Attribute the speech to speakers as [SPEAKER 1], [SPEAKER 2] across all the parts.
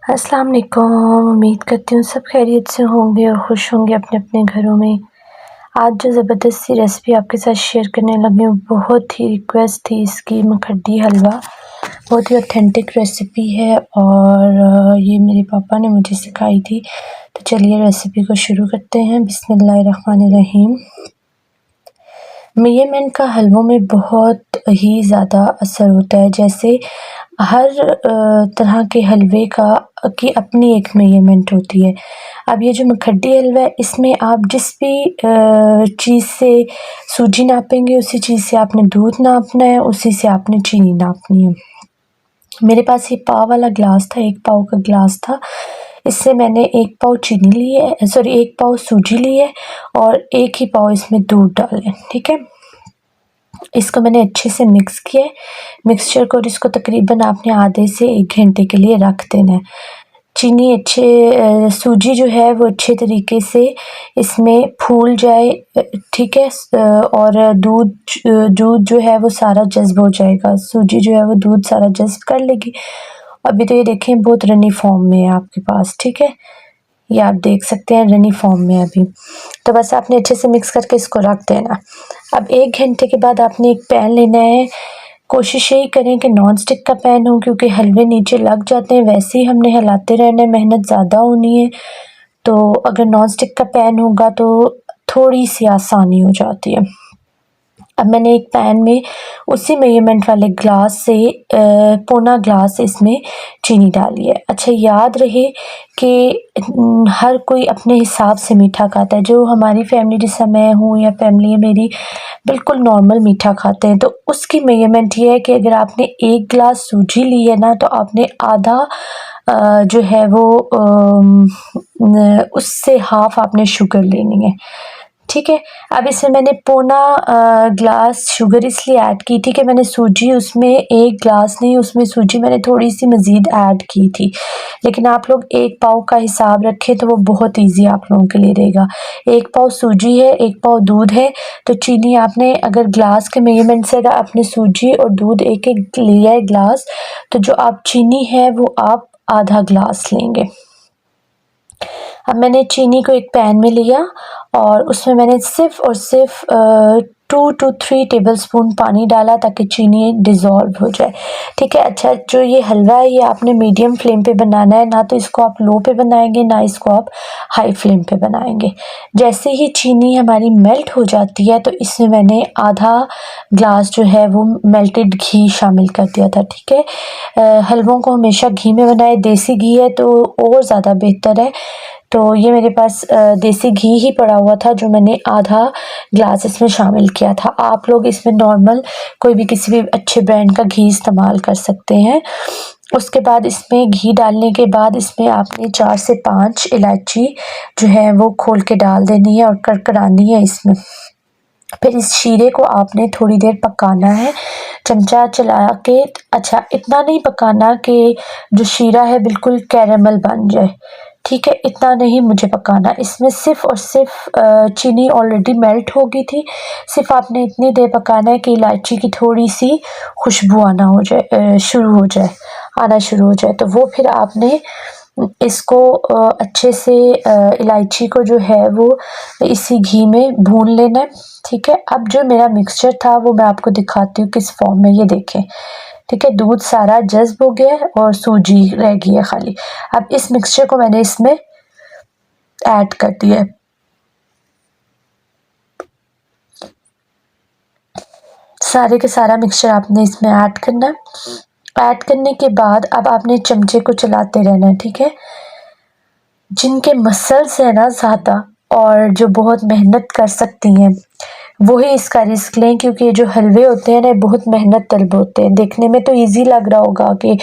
[SPEAKER 1] अस्सलाम वालेकुम। उम्मीद करती हूँ सब खैरियत से होंगे और खुश होंगे अपने अपने घरों में। आज जो ज़बरदस्त सी रेसिपी आपके साथ शेयर करने लगी हूँ, बहुत ही रिक्वेस्ट थी इसकी, मखड्डी हलवा। बहुत ही ऑथेंटिक रेसिपी है और ये मेरे पापा ने मुझे सिखाई थी। तो चलिए रेसिपी को शुरू करते हैं। बिस्मिल्लाहिर्रहमानिर्रहीम। मेजरमेंट का हलवों में बहुत ही ज़्यादा असर होता है। जैसे हर तरह के हलवे की अपनी एक मेजरमेंट होती है। अब ये जो मखड्डी हलवा है, इसमें आप जिस भी चीज़ से सूजी नापेंगे, उसी चीज़ से आपने दूध नापना है, उसी से आपने चीनी नापनी है। मेरे पास ये पाव वाला ग्लास था, 1 पाव का ग्लास था। इससे मैंने 1 पाव चीनी ली है, 1 पाव सूजी ली है और 1 ही पाव इसमें दूध डाले, ठीक है। इसको मैंने अच्छे से मिक्स किया है मिक्सचर को, और इसको तकरीबन आपने आधे से 1 घंटे के लिए रख देना है। चीनी सूजी जो है वो अच्छे तरीके से इसमें फूल जाए, ठीक है। और दूध जो है वो सारा जज़्ब हो जाएगा। सूजी जो है वो दूध सारा जज़्ब कर लेगी। अभी तो ये देखें बहुत रनी फॉर्म में है आपके पास, ठीक है। ये आप देख सकते हैं रनी फॉर्म में अभी। तो बस आपने अच्छे से मिक्स करके इसको रख देना। अब 1 घंटे के बाद आपने एक पैन लेना है। कोशिश यही करें कि नॉन स्टिक का पैन हो, क्योंकि हलवे नीचे लग जाते हैं। वैसे ही हमने हिलाते रहना है, मेहनत ज़्यादा होनी है। तो अगर नॉन स्टिक का पैन होगा तो थोड़ी सी आसानी हो जाती है। अब मैंने एक पैन में उसी मेजरमेंट वाले ग्लास से पौना ग्लास इसमें चीनी डाली है। अच्छा, याद रहे कि हर कोई अपने हिसाब से मीठा खाता है। जो हमारी फैमिली, जैसा मैं हूँ या फैमिली है मेरी, बिल्कुल नॉर्मल मीठा खाते हैं। तो उसकी मेजरमेंट ये है कि अगर आपने 1 ग्लास सूजी ली है ना, तो आपने आधा जो है वो उससे हाफ आपने शुगर लेनी है, ठीक है। अब इसमें मैंने पौना ग्लास शुगर इसलिए ऐड की थी कि मैंने सूजी उसमें 1 ग्लास नहीं, उसमें सूजी मैंने थोड़ी सी मज़ीद ऐड की थी। लेकिन आप लोग 1 पाव का हिसाब रखें तो वो बहुत ईजी आप लोगों के लिए रहेगा। 1 पाव सूजी है, 1 पाव दूध है, तो चीनी आपने अगर ग्लास के मेजरमेंट से अगर आपने सूजी और दूध 1-1 लिया है ग्लास, तो जो आप चीनी है वो आप आधा ग्लास लेंगे। अब मैंने चीनी को एक पैन में लिया और उसमें मैंने सिर्फ़ और सिर्फ़ 2 to 3 टेबलस्पून पानी डाला, ताकि चीनी डिज़ोल्व हो जाए, ठीक है। अच्छा, जो ये हलवा है ये आपने मीडियम फ्लेम पे बनाना है, ना तो इसको आप लो पे बनाएंगे, ना इसको आप हाई फ्लेम पे बनाएंगे। जैसे ही चीनी हमारी मेल्ट हो जाती है, तो इसमें मैंने आधा ग्लास जो है वो मेल्टेड घी शामिल कर दिया था, ठीक है। हलवों को हमेशा घी में बनाए, देसी घी है तो और ज़्यादा बेहतर है। तो ये मेरे पास देसी घी ही पड़ा हुआ था, जो मैंने आधा ग्लास इसमें शामिल किया था। आप लोग इसमें नॉर्मल कोई भी किसी भी अच्छे ब्रांड का घी इस्तेमाल कर सकते हैं। उसके बाद इसमें घी डालने के बाद इसमें आपने 4 से 5 इलायची जो है वो खोल के डाल देनी है और करकरानी है इसमें। फिर इस शीरे को आपने थोड़ी देर पकाना है, चमचा चला के। अच्छा, इतना नहीं पकाना कि जो शीरा है बिल्कुल कैरेमल बन जाए, ठीक है, इतना नहीं मुझे पकाना। इसमें सिर्फ़ और सिर्फ चीनी ऑलरेडी मेल्ट हो गई थी। सिर्फ आपने इतनी देर पकाना है कि इलायची की थोड़ी सी खुशबू आना शुरू हो जाए। तो वो फिर आपने इसको अच्छे से इलायची को जो है वो इसी घी में भून लेना है, ठीक है। अब जो मेरा मिक्सचर था वो मैं आपको दिखाती हूँ किस फॉर्म में, ये देखें, ठीक है। दूध सारा जज़्ब हो गया है और सूजी रह गई है खाली। अब इस मिक्सचर को मैंने इसमें ऐड कर दिया है। सारे के सारा मिक्सचर आपने इसमें ऐड करना है। ऐड करने के बाद अब आपने चमचे को चलाते रहना है, ठीक है। जिनके मसल्स है ना ज़्यादा और जो बहुत मेहनत कर सकती हैं, वही इसका रिस्क लें, क्योंकि ये जो हलवे होते हैं ना बहुत मेहनत तलब होते हैं। देखने में तो इजी लग रहा होगा कि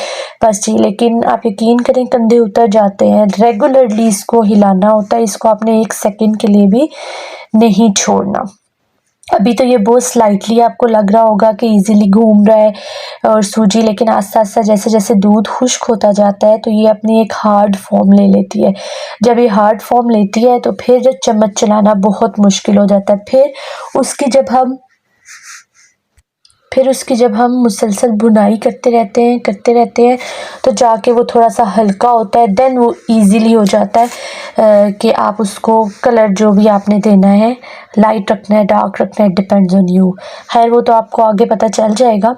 [SPEAKER 1] बस जी, लेकिन आप यकीन करें कंधे उतर जाते हैं। रेगुलरली इसको हिलाना होता है, इसको आपने 1 सेकंड के लिए भी नहीं छोड़ना। अभी तो ये बहुत स्लाइटली आपको लग रहा होगा कि इजीली घूम रहा है और सूजी, लेकिन आस्ता आस्ता जैसे जैसे दूध खुश्क होता जाता है तो ये अपनी एक हार्ड फॉर्म ले लेती है। जब ये हार्ड फॉर्म लेती है तो फिर चम्मच चलाना बहुत मुश्किल हो जाता है। फिर उसकी जब हम फिर उसकी जब हम मुसलसल भुनाई करते रहते हैं तो जाके वो थोड़ा सा हल्का होता है, देन वो इजीली हो जाता है कि आप उसको कलर जो भी आपने देना है, लाइट रखना है, डार्क रखना है, डिपेंड्स ऑन यू। खैर वो तो आपको आगे पता चल जाएगा,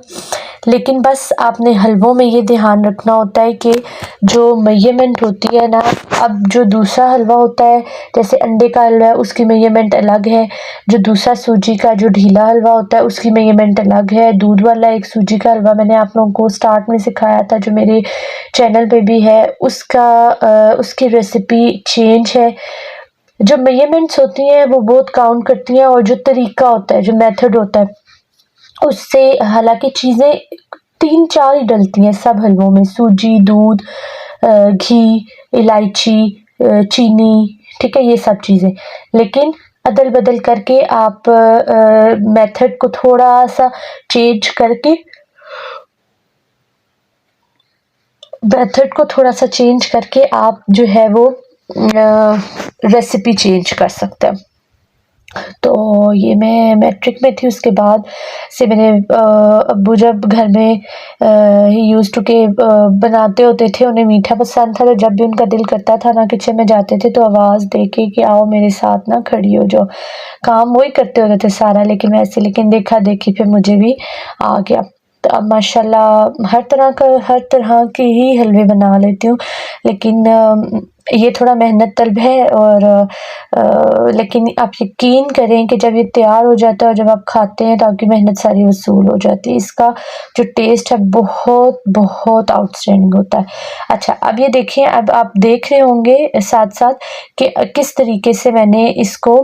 [SPEAKER 1] लेकिन बस आपने हलवों में ये ध्यान रखना होता है कि जो मेजरमेंट होती है ना, अब जो दूसरा हलवा होता है जैसे अंडे का हलवा है उसकी मेजरमेंट अलग है, जो दूसरा सूजी का जो ढीला हलवा होता है उसकी मेजरमेंट अलग है, दूध वाला एक सूजी का हलवा मैंने आप लोगों को स्टार्ट में सिखाया था जो मेरे चैनल पे भी है, उसकी रेसिपी चेंज है। जो मेजरमेंट्स होती हैं वो बहुत काउंट करती हैं, और जो तरीका होता है, जो मेथड होता है, उससे हालांकि चीज़ें 3-4 ही डलती हैं सब हलवों में, सूजी, दूध, घी, इलायची, चीनी, ठीक है, ये सब चीज़ें, लेकिन अदल बदल करके आप मेथड को थोड़ा सा चेंज करके आप जो है वो रेसिपी चेंज कर सकते हैं। तो ये मैं मैट्रिक में थी, उसके बाद से मैंने अब्बू जब घर में ही यूज़ टू के बनाते होते थे, उन्हें मीठा पसंद था, तो जब भी उनका दिल करता था ना किचन में जाते थे तो आवाज़ दे के कि आओ मेरे साथ ना खड़ी हो जाओ, काम वही करते होते थे सारा, लेकिन देखा देखी फिर मुझे भी आ गया। तो अब माशाल्लाह हर तरह के ही हलवे बना लेती हूँ, लेकिन ये थोड़ा मेहनत तलब है, और लेकिन आप यकीन करें कि जब ये तैयार हो जाता है और जब आप खाते हैं तो आपकी मेहनत सारी वसूल हो जाती है। इसका जो टेस्ट है बहुत बहुत आउटस्टैंडिंग होता है। अच्छा, अब ये देखिए, अब आप देख रहे होंगे साथ साथ कि किस तरीके से मैंने इसको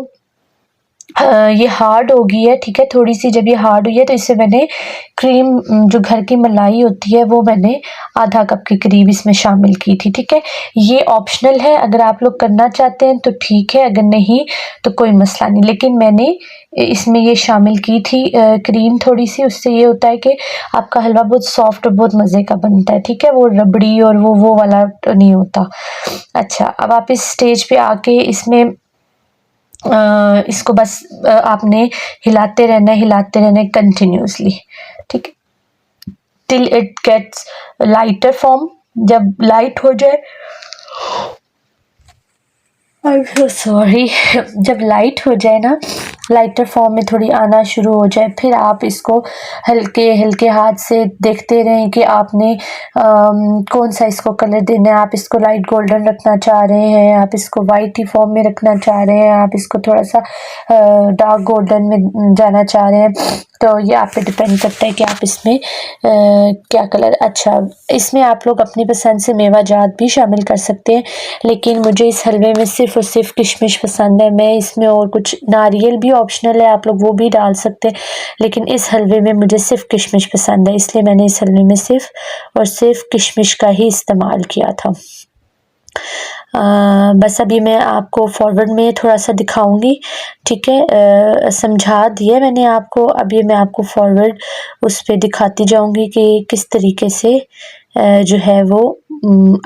[SPEAKER 1] ये हार्ड हो गई है, ठीक है, थोड़ी सी जब ये हार्ड हुई है तो इससे मैंने क्रीम, जो घर की मलाई होती है वो मैंने आधा कप के करीब इसमें शामिल की थी, ठीक है। ये ऑप्शनल है, अगर आप लोग करना चाहते हैं तो ठीक है, अगर नहीं तो कोई मसला नहीं, लेकिन मैंने इसमें ये शामिल की थी क्रीम थोड़ी सी, उससे ये होता है कि आपका हलवा बहुत सॉफ्ट और बहुत मज़े का बनता है, ठीक है, वो रबड़ी और वो वाला नहीं होता। अच्छा, अब आप इस स्टेज पे आके इसमें इसको बस आपने हिलाते रहना है कंटिन्यूसली, ठीक है, till it gets lighter form. जब लाइट हो जाए, आई एम सो सॉरी, जब लाइट हो जाए ना, लाइटर फॉर्म में थोड़ी आना शुरू हो जाए, फिर आप इसको हल्के हल्के हाथ से देखते रहें कि आपने कौन सा इसको कलर देना है। आप इसको लाइट गोल्डन रखना चाह रहे हैं, आप इसको वाइट ही फॉर्म में रखना चाह रहे हैं, आप इसको थोड़ा सा डार्क गोल्डन में जाना चाह रहे हैं, तो ये आप पे डिपेंड करता है कि आप इसमें क्या कलर। अच्छा, इसमें आप लोग अपनी पसंद से मेवा जात भी शामिल कर सकते हैं, लेकिन मुझे इस हलवे में सिर्फ़ और सिर्फ किशमिश पसंद है। मैं इसमें और कुछ, नारियल भी ऑप्शनल है, आप लोग वो भी डाल सकते हैं, लेकिन इस हलवे में मुझे सिर्फ किशमिश पसंद है, इसलिए मैंने इस हलवे में सिर्फ और सिर्फ किशमिश का ही इस्तेमाल किया था। बस अभी मैं आपको फॉरवर्ड में थोड़ा सा दिखाऊंगी, ठीक है, समझा दिया मैंने आपको, अभी मैं आपको फॉरवर्ड उस पर दिखाती जाऊंगी कि किस तरीके से जो है वो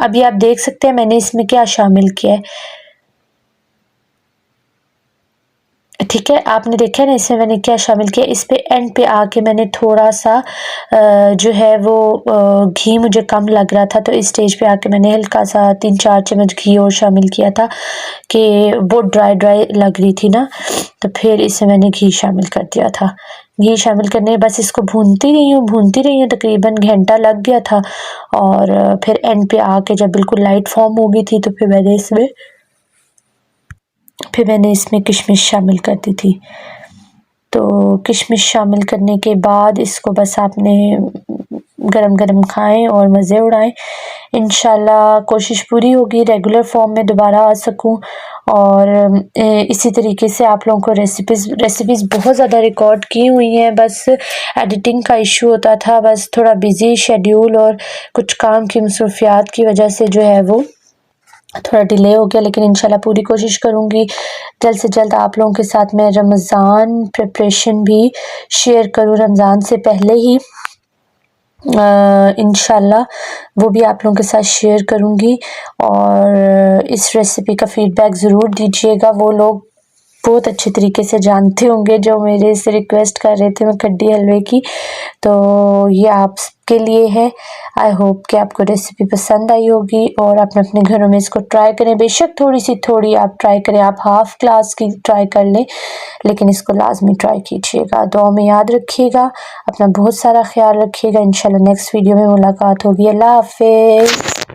[SPEAKER 1] अभी आप देख सकते हैं मैंने इसमें क्या शामिल किया है, ठीक है, आपने देखा ना इसमें मैंने क्या शामिल किया। इस पे एंड पे आके मैंने थोड़ा सा जो है वो घी मुझे कम लग रहा था, तो इस स्टेज पे आके मैंने हल्का सा 3-4 चम्मच घी और शामिल किया था कि बहुत ड्राई लग रही थी ना, तो फिर इसमें मैंने घी शामिल कर दिया था। घी शामिल करने बस इसको भूनती रही हूँ, तकरीबन घंटा लग गया था, और फिर एंड पे आके जब बिल्कुल लाइट फॉर्म हो गई थी तो फिर मैंने इसमें किशमिश शामिल कर दी थी। तो किशमिश शामिल करने के बाद इसको बस आपने गरम गरम खाएं और मज़े उड़ाएं। इंशाल्लाह कोशिश पूरी होगी रेगुलर फॉर्म में दोबारा आ सकूं, और इसी तरीके से आप लोगों को रेसिपीज़ बहुत ज़्यादा रिकॉर्ड की हुई हैं, बस एडिटिंग का इशू होता था, बस थोड़ा बिज़ी शेड्यूल और कुछ काम की मसरूफियात की वजह से जो है वो थोड़ा डिले हो गया, लेकिन इंशाल्लाह पूरी कोशिश करूँगी जल्द से जल्द आप लोगों के साथ मैं रमज़ान प्रिपरेशन भी शेयर करूँ, रमज़ान से पहले ही इंशाल्लाह वो भी आप लोगों के साथ शेयर करूँगी, और इस रेसिपी का फ़ीडबैक ज़रूर दीजिएगा वो लोग बहुत अच्छे तरीके से जानते होंगे जो मेरे से रिक्वेस्ट कर रहे थे मैं कड्डी हलवे की। तो ये आपके लिए है। आई होप कि आपको रेसिपी पसंद आई होगी और आप अपने घरों में इसको ट्राई करें। बेशक थोड़ी आप ट्राई करें, आप हाफ ग्लास की ट्राई कर लें, लेकिन इसको लाजमी ट्राई कीजिएगा। दुआ में याद रखिएगा, अपना बहुत सारा ख्याल रखिएगा। इंशाल्लाह नेक्स्ट वीडियो में मुलाकात होगी। अल्लाह हाफिज़।